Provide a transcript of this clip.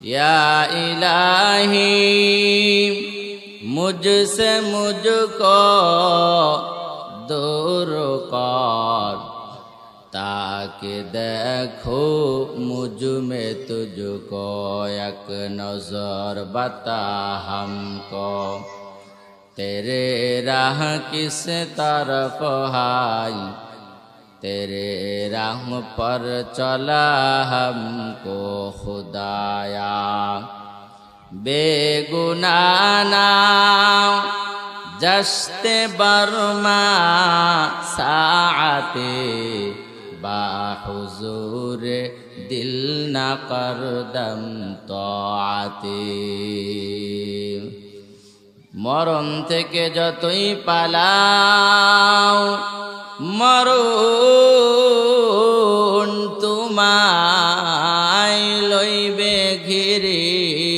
या इलाही मुझसे मुझको दूर कर, ताकि देखो मुझ में तुझको, एक नजर बता हमको, तेरे राह किस तरफ है, तेरे राह पर चला हमको खुदाया। बेगुनाना जश्ते बरमा साआते, बाहुजूर दिल न करदम ताआते। মরণ থেকে যতই পালাও, মরণ তোমায় লইবে ঘিরে,